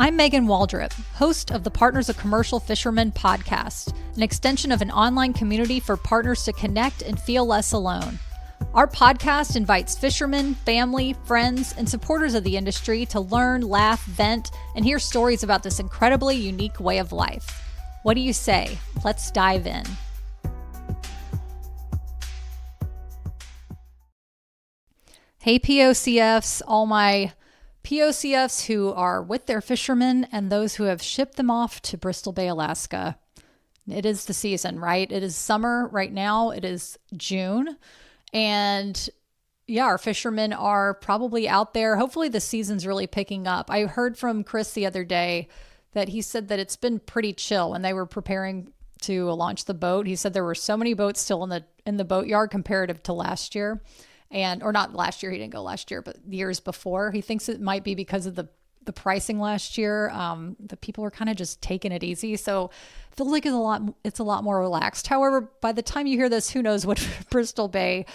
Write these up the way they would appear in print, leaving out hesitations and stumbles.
I'm Megan Waldrop, host of the Partners of Commercial Fisherman podcast, an extension of an online community for partners to connect and feel less alone. Our podcast invites fishermen, family, friends, and supporters of the industry to learn, laugh, vent, and hear stories about this incredibly unique way of life. What do you say? Let's dive in. Hey POCFs, all my POCFs who are with their fishermen and those who have shipped them off to Bristol Bay, Alaska. It is the season, right? It is summer right now. It is June. And yeah, our fishermen are probably out there. Hopefully the season's really picking up. I heard from Chris the other day that he said that it's been pretty chill when they were preparing to launch the boat. He said there were so many boats still in the boatyard comparative to last year. Or not last year, he didn't go last year, but years before. He thinks it might be because of the pricing last year. The people were kind of just taking it easy. So I feel like it's a lot more relaxed. However, by the time you hear this, who knows what Bristol Bay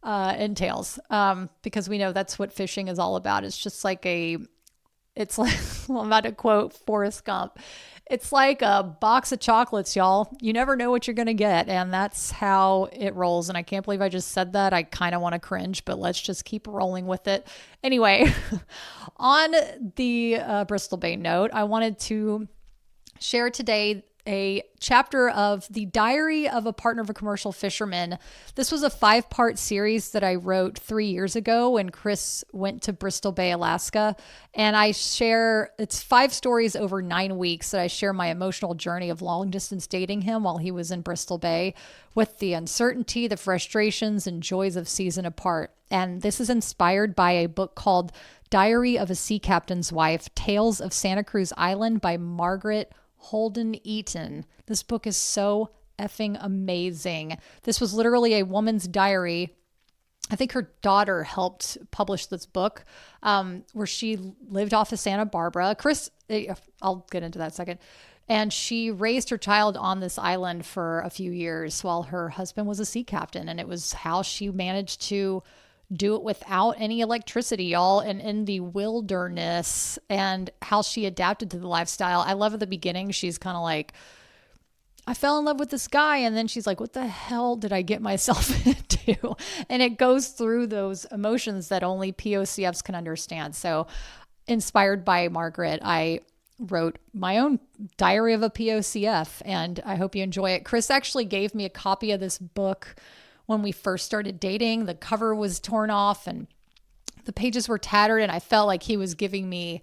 entails, because we know that's what fishing is all about. It's just like it's like, well, I'm about to quote Forrest Gump. It's like a box of chocolates, y'all. You never know what you're going to get. And that's how it rolls. And I can't believe I just said that. I kind of want to cringe, but let's just keep rolling with it. Anyway, on the Bristol Bay note, I wanted to share today a chapter of the Diary of a Partner of a Commercial Fisherman. This was a 5-part series that I wrote 3 years ago when Chris went to Bristol Bay, Alaska. And it's 5 stories over 9 weeks that I share my emotional journey of long distance dating him while he was in Bristol Bay, with the uncertainty, the frustrations, and joys of season apart. And this is inspired by a book called Diary of a Sea Captain's Wife, Tales of Santa Cruz Island by Margaret Holden Eaton. This book is so effing amazing. This was literally a woman's diary. I think her daughter helped publish this book, where she lived off of Santa Barbara. I'll get into that in a second. And she raised her child on this island for a few years while her husband was a sea captain. And it was how she managed to do it without any electricity, y'all, and in the wilderness, and how she adapted to the lifestyle. I love at the beginning, she's kind of like, I fell in love with this guy. And then she's like, what the hell did I get myself into? And it goes through those emotions that only POCFs can understand. So inspired by Margaret, I wrote my own Diary of a POCF, and I hope you enjoy it. Chris actually gave me a copy of this book when we first started dating. The cover was torn off and the pages were tattered, and I felt like he was giving me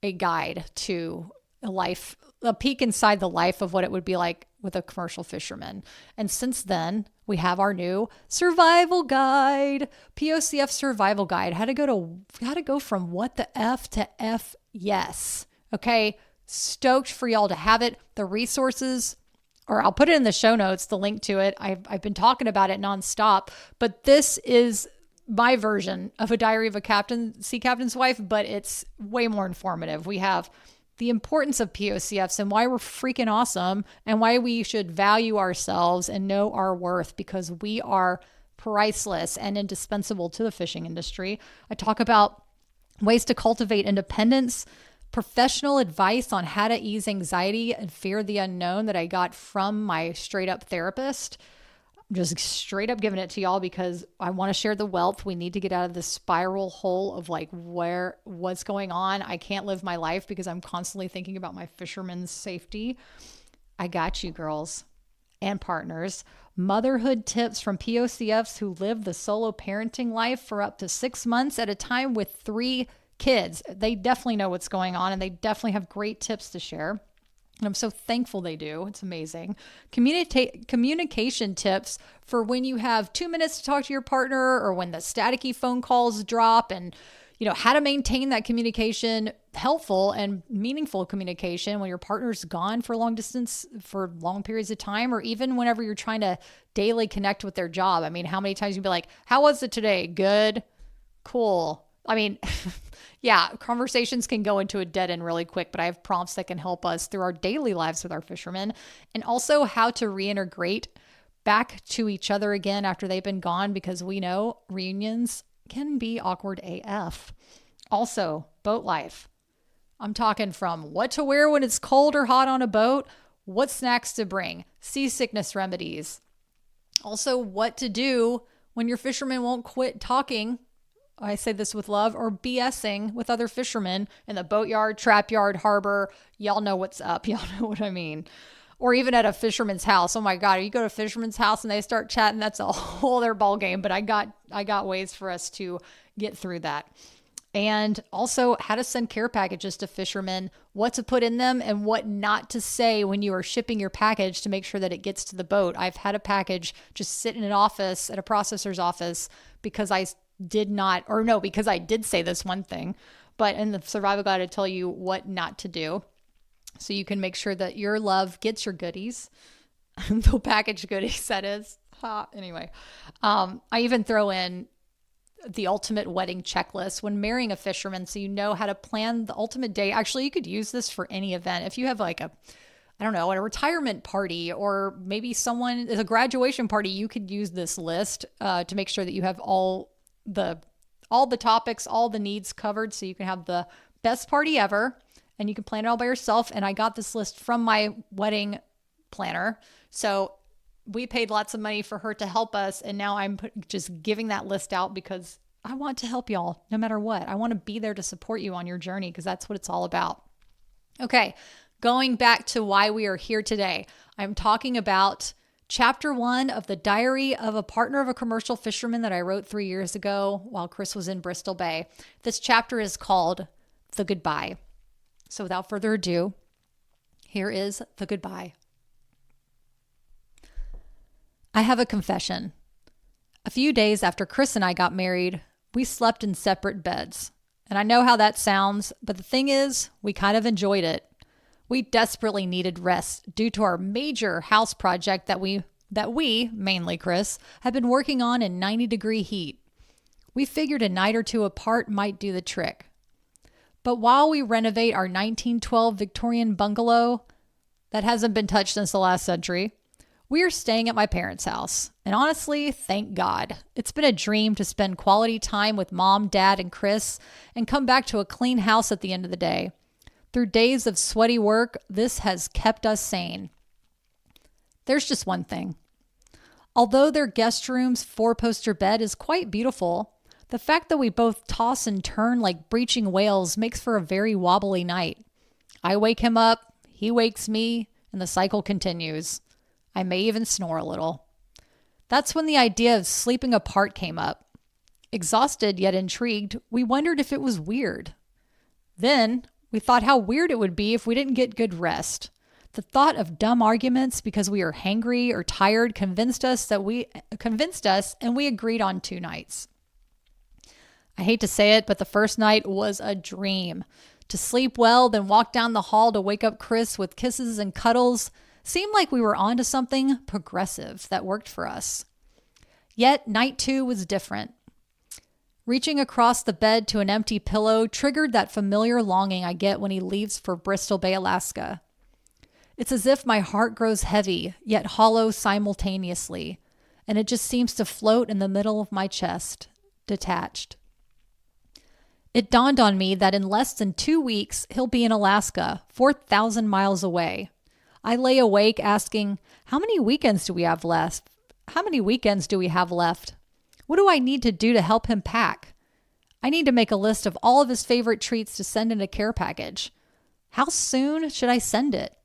a guide to a peek inside the life of what it would be like with a commercial fisherman. And since then, we have our new survival guide, POCF survival guide, how to go from what the F to F yes. Okay, stoked for y'all to have it. The resources, or I'll put it in the show notes, the link to it. I've been talking about it nonstop, but this is my version of a Diary of a Sea Captain's Wife, but it's way more informative. We have the importance of POCFs and why we're freaking awesome and why we should value ourselves and know our worth, because we are priceless and indispensable to the fishing industry. I talk about ways to cultivate independence, professional advice on how to ease anxiety and fear of the unknown that I got from my straight up therapist. I'm just straight up giving it to y'all because I want to share the wealth. We need to get out of this spiral hole of like what's going on. I can't live my life because I'm constantly thinking about my fishermen's safety. I got you, girls and partners. Motherhood tips from POCFs who live the solo parenting life for up to 6 months at a time with 3 kids. They definitely know what's going on, and they definitely have great tips to share. And I'm so thankful they do. It's amazing. Communication tips for when you have 2 minutes to talk to your partner, or when the staticky phone calls drop, and how to maintain that communication, helpful and meaningful communication when your partner's gone for long distance for long periods of time, or even whenever you're trying to daily connect with their job. I mean, how many times you'd be like, how was it today? Good. Cool. I mean, yeah, conversations can go into a dead end really quick, but I have prompts that can help us through our daily lives with our fishermen, and also how to reintegrate back to each other again after they've been gone, because we know reunions can be awkward AF. Also, boat life. I'm talking from what to wear when it's cold or hot on a boat, what snacks to bring, seasickness remedies. Also, what to do when your fisherman won't quit talking. I say this with love, or BSing with other fishermen in the boatyard, trapyard, harbor. Y'all know what's up. Y'all know what I mean. Or even at a fisherman's house. Oh my God, you go to a fisherman's house and they start chatting, that's a whole other ball game. But I got ways for us to get through that. And also how to send care packages to fishermen, what to put in them and what not to say when you are shipping your package to make sure that it gets to the boat. I've had a package just sit in an office at a processor's office because I did say this one thing, but in the survival guide, I tell you what not to do. So you can make sure that your love gets your goodies, the packaged goodies, that is. Anyway, I even throw in the ultimate wedding checklist when marrying a fisherman, so you know how to plan the ultimate day. Actually, you could use this for any event. If you have like a retirement party, or maybe someone is a graduation party, you could use this list to make sure that you have all the topics, all the needs covered, so you can have the best party ever and you can plan it all by yourself. And I got this list from my wedding planner. So we paid lots of money for her to help us. And now I'm just giving that list out because I want to help y'all no matter what. I want to be there to support you on your journey because that's what it's all about. Okay, going back to why we are here today. I'm talking about Chapter 1 of the Diary of a Partner of a Commercial Fisherman that I wrote 3 years ago while Chris was in Bristol Bay. This chapter is called The Goodbye. So without further ado, here is the goodbye. I have a confession. A few days after Chris and I got married, we slept in separate beds. And I know how that sounds, but the thing is, we kind of enjoyed it. We desperately needed rest due to our major house project that we, mainly Chris, have been working on in 90-degree heat. We figured a night or two apart might do the trick. But while we renovate our 1912 Victorian bungalow that hasn't been touched since the last century, we are staying at my parents' house. And honestly, thank God. It's been a dream to spend quality time with Mom, Dad, and Chris and come back to a clean house at the end of the day. Through days of sweaty work, this has kept us sane. There's just one thing. Although their guest room's 4-poster bed is quite beautiful, the fact that we both toss and turn like breaching whales makes for a very wobbly night. I wake him up, he wakes me, and the cycle continues. I may even snore a little. That's when the idea of sleeping apart came up. Exhausted yet intrigued, we wondered if it was weird. Then we thought how weird it would be if we didn't get good rest. The thought of dumb arguments because we are hangry or tired convinced us and we agreed on 2 nights. I hate to say it, but the first night was a dream. To sleep well, then walk down the hall to wake up Chris with kisses and cuddles seemed like we were onto something progressive that worked for us. Yet night 2 was different. Reaching across the bed to an empty pillow triggered that familiar longing I get when he leaves for Bristol Bay, Alaska. It's as if my heart grows heavy, yet hollow simultaneously, and it just seems to float in the middle of my chest, detached. It dawned on me that in less than 2 weeks, he'll be in Alaska, 4,000 miles away. I lay awake asking, how many weekends do we have left? What do I need to do to help him pack? I need to make a list of all of his favorite treats to send in a care package. How soon should I send it?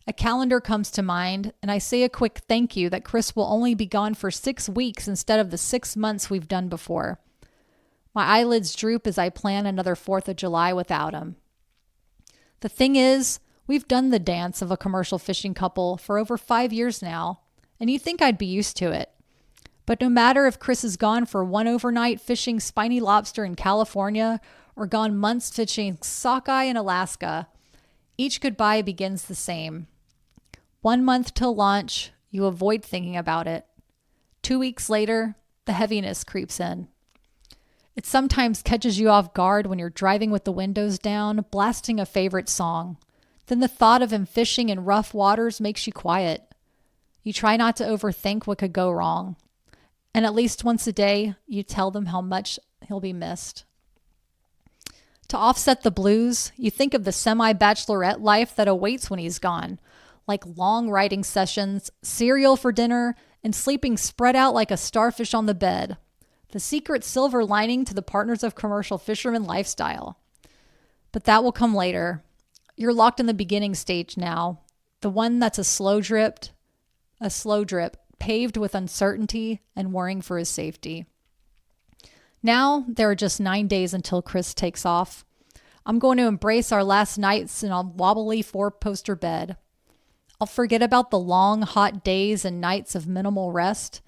A calendar comes to mind, and I say a quick thank you that Chris will only be gone for 6 weeks instead of the 6 months we've done before. My eyelids droop as I plan another 4th of July without him. The thing is, we've done the dance of a commercial fishing couple for over 5 years now, and you'd think I'd be used to it. But no matter if Chris is gone for one overnight fishing spiny lobster in California or gone months fishing sockeye in Alaska, each goodbye begins the same. 1 month till launch, you avoid thinking about it. 2 weeks later, the heaviness creeps in. It sometimes catches you off guard when you're driving with the windows down, blasting a favorite song. Then the thought of him fishing in rough waters makes you quiet. You try not to overthink what could go wrong. And at least once a day, you tell them how much he'll be missed. To offset the blues, you think of the semi-bachelorette life that awaits when he's gone, like long writing sessions, cereal for dinner, and sleeping spread out like a starfish on the bed. The secret silver lining to the Partners of Commercial Fisherman lifestyle. But that will come later. You're locked in the beginning stage now, the one that's a slow drip, paved with uncertainty and worrying for his safety. Now, there are just 9 days until Chris takes off. I'm going to embrace our last nights in a wobbly 4-poster bed. I'll forget about the long, hot days and nights of minimal rest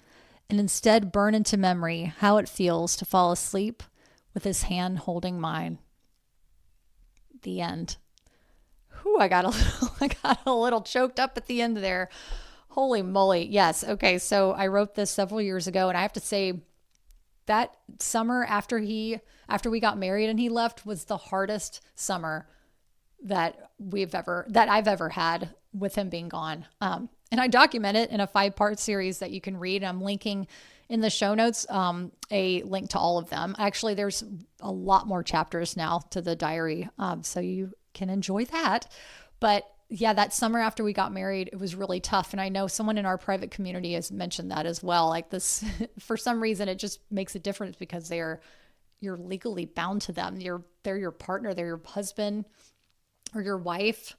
and instead burn into memory how it feels to fall asleep with his hand holding mine. The end. Whew, I got a little choked up at the end there. Holy moly. Yes. Okay. So I wrote this several years ago, and I have to say that summer after we got married and he left was the hardest summer that I've ever had with him being gone. And I document it in a 5-part series that you can read. I'm linking in the show notes a link to all of them. Actually, there's a lot more chapters now to the diary, so you can enjoy that. But yeah, that summer after we got married, it was really tough. And I know someone in our private community has mentioned that as well. Like this, for some reason, it just makes a difference because you're legally bound to them. They're your partner, they're your husband or your wife.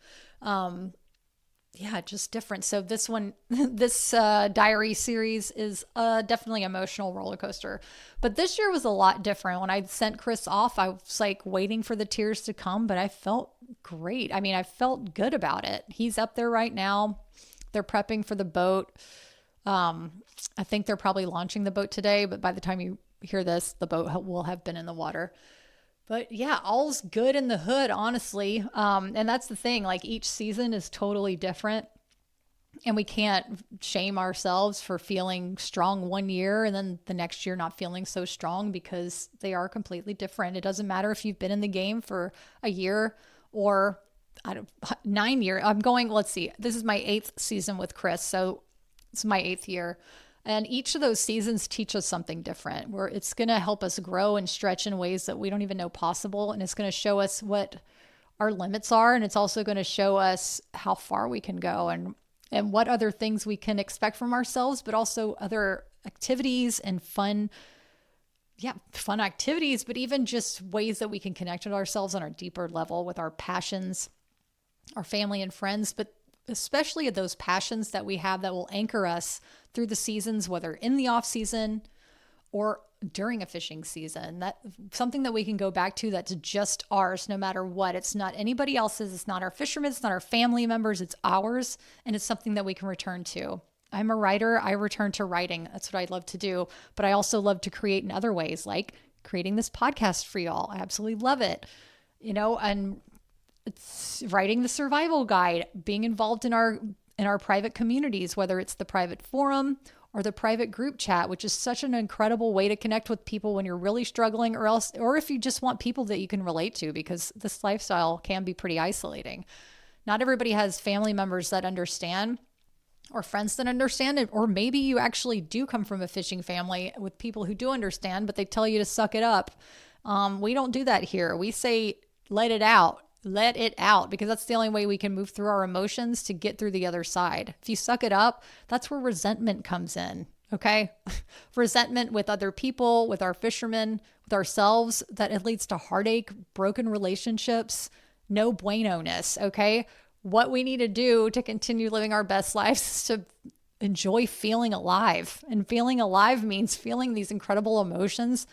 Yeah, just different. So this diary series is definitely an emotional roller coaster. But this year was a lot different. When I sent Chris off, I was like waiting for the tears to come, but I felt great. I mean, I felt good about it. He's up there right now. They're prepping for the boat. I think they're probably launching the boat today, but by the time you hear this, the boat will have been in the water. But yeah, all's good in the hood, honestly. And that's the thing, like each season is totally different and we can't shame ourselves for feeling strong one year and then the next year not feeling so strong because they are completely different. It doesn't matter if you've been in the game for a year or 9 years. Let's see, this is my 8th season with Chris. So it's my 8th year. And each of those seasons teach us something different, where it's going to help us grow and stretch in ways that we don't even know possible. And it's going to show us what our limits are. And it's also going to show us how far we can go and what other things we can expect from ourselves, but also other activities and fun activities, but even just ways that we can connect with ourselves on a deeper level with our passions, our family and friends, but especially those passions that we have that will anchor us through the seasons, whether in the off season or during a fishing season. That something that we can go back to that's just ours, no matter what. It's not anybody else's. It's not our fishermen. It's not our family members. It's ours. And it's something that we can return to. I'm a writer. I return to writing. That's what I love to do. But I also love to create in other ways, like creating this podcast for y'all. I absolutely love it. And it's writing the survival guide, being involved in our private communities, whether it's the private forum or the private group chat, which is such an incredible way to connect with people when you're really struggling or if you just want people that you can relate to, because this lifestyle can be pretty isolating. Not everybody has family members that understand or friends that understand it, or maybe you actually do come from a fishing family with people who do understand, but they tell you to suck it up. We don't do that here. We say, let it out, because that's the only way we can move through our emotions to get through the other side. If you suck it up, that's where resentment comes in. Okay. Resentment with other people, with our fishermen, with ourselves, that it leads to heartache, broken relationships, no bueno-ness. Okay. What we need to do to continue living our best lives is to enjoy feeling alive. And feeling alive means feeling these incredible emotions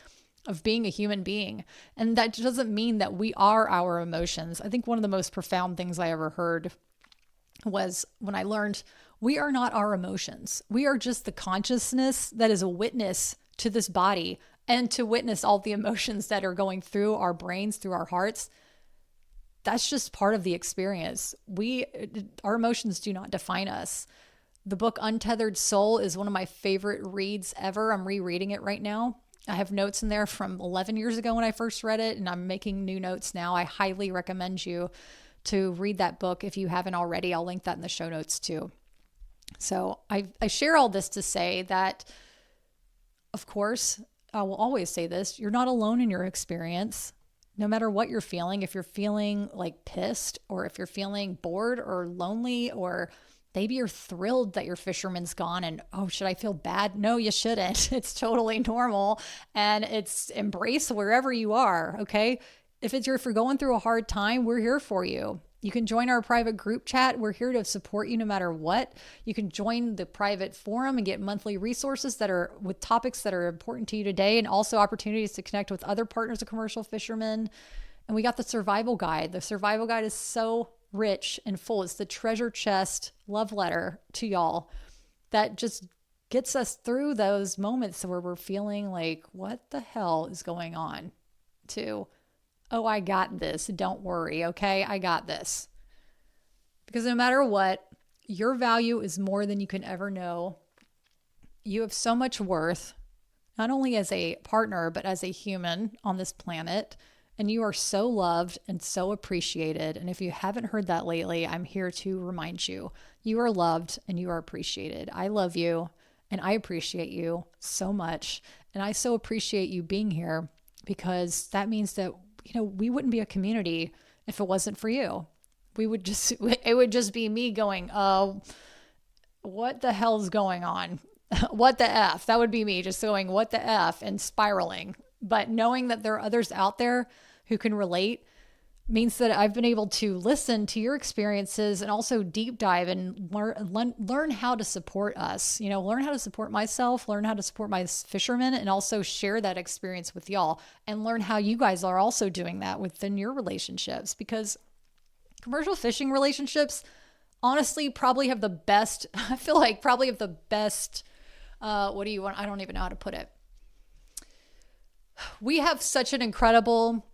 of being a human being. And that doesn't mean that we are our emotions. I think one of the most profound things I ever heard was when I learned we are not our emotions. We are just the consciousness that is a witness to this body and to witness all the emotions that are going through our brains, through our hearts. That's just part of the experience. Our emotions do not define us. The book Untethered Soul is one of my favorite reads ever. I'm rereading it right now. I have notes in there from 11 years ago when I first read it, and I'm making new notes now. I highly recommend you to read that book if you haven't already. I'll link that in the show notes too. So I share all this to say that, of course, I will always say this, you're not alone in your experience. no matter what you're feeling, if you're feeling like pissed, or if you're feeling bored or lonely, or maybe you're thrilled that your fisherman's gone and, oh, should I feel bad? No, you shouldn't. It's totally normal. And it's embrace wherever you are. Okay. If you're going through a hard time, we're here for you. You can join our private group chat. We're here to support you no matter what. You can join the private forum and get monthly resources that are with topics that are important to you today, and also opportunities to connect with other partners of Commercial Fisherman. And we got the survival guide. The survival guide is so rich and full. It's the treasure chest love letter to y'all that just gets us through those moments where we're feeling like, what the hell is going on? To, oh, I got this. Don't worry. Okay. I got this. Because no matter what, your value is more than you can ever know. You have so much worth, not only as a partner, but as a human on this planet. And you are so loved and so appreciated. And if you haven't heard that lately, I'm here to remind you, you are loved and you are appreciated. I love you and I appreciate you so much. And I so appreciate you being here, because that means that, we wouldn't be a community if it wasn't for you. It would just be me going, oh, what the hell's going on? What the F? That would be me just going, what the F, and spiraling. But knowing that there are others out there who can relate means that I've been able to listen to your experiences and also deep dive and learn how to support us, learn how to support myself, learn how to support my fishermen, and also share that experience with y'all and learn how you guys are also doing that within your relationships, because commercial fishing relationships honestly probably have the best, I feel like probably have the best, what do you want? I don't even know how to put it. We have such an incredible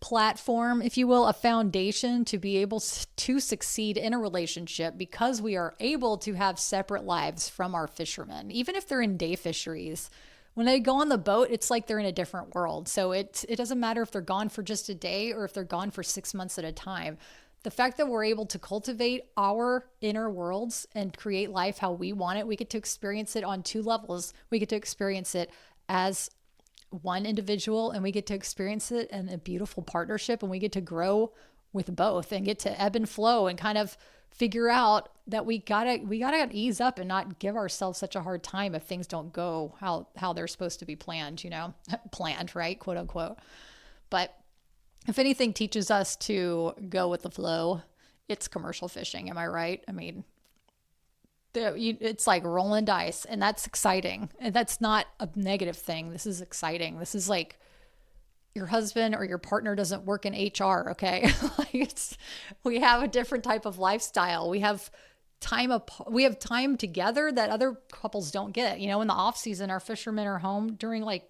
platform, if you will, a foundation to be able to succeed in a relationship, because we are able to have separate lives from our fishermen. Even if they're in day fisheries, when they go on the boat, it's like they're in a different world. So it doesn't matter if they're gone for just a day or if they're gone for 6 months at a time. The fact that we're able to cultivate our inner worlds and create life how we want it, we get to experience it on two levels. We get to experience it as one individual, and we get to experience it in a beautiful partnership, and we get to grow with both and get to ebb and flow and kind of figure out that we gotta ease up and not give ourselves such a hard time if things don't go how they're supposed to be planned, planned, right? Quote unquote. But if anything teaches us to go with the flow, it's commercial fishing. Am I right? I mean, it's like rolling dice, and that's exciting. And that's not a negative thing. This is exciting. This is like your husband or your partner doesn't work in HR. Okay. We have a different type of lifestyle. We have time together that other couples don't get. In the off season, our fishermen are home during like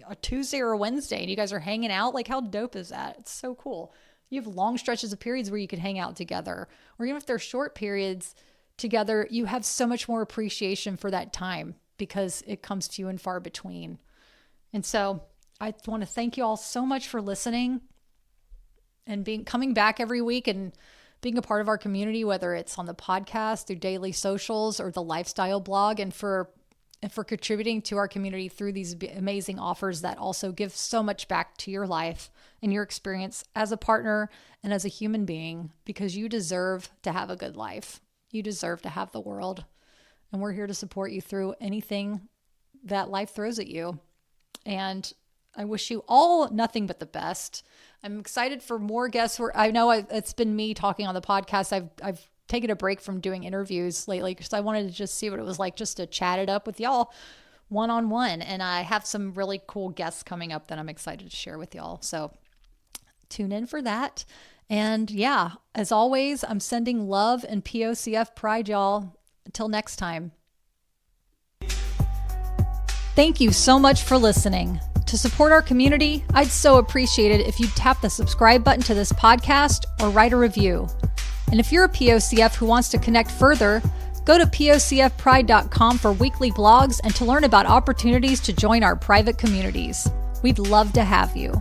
a Tuesday or a Wednesday, and you guys are hanging out. Like, how dope is that? It's so cool. You have long stretches of periods where you can hang out together, or even if they're short periods together, you have so much more appreciation for that time because it comes few and far between. And so I want to thank you all so much for listening and coming back every week and being a part of our community, whether it's on the podcast, through daily socials, or the lifestyle blog, and for contributing to our community through these amazing offers that also give so much back to your life and your experience as a partner and as a human being, because you deserve to have a good life. You deserve to have the world, and we're here to support you through anything that life throws at you. And I wish you all nothing but the best. I'm excited for more guests. I know it's been me talking on the podcast. I've taken a break from doing interviews lately because I wanted to just see what it was like just to chat it up with y'all one-on-one. And I have some really cool guests coming up that I'm excited to share with y'all. So tune in for that. And yeah, as always, I'm sending love and POCF pride, y'all. Until next time. Thank you so much for listening. To support our community, I'd so appreciate it if you'd tap the subscribe button to this podcast or write a review. And if you're a POCF who wants to connect further, go to POCFpride.com for weekly blogs and to learn about opportunities to join our private communities. We'd love to have you.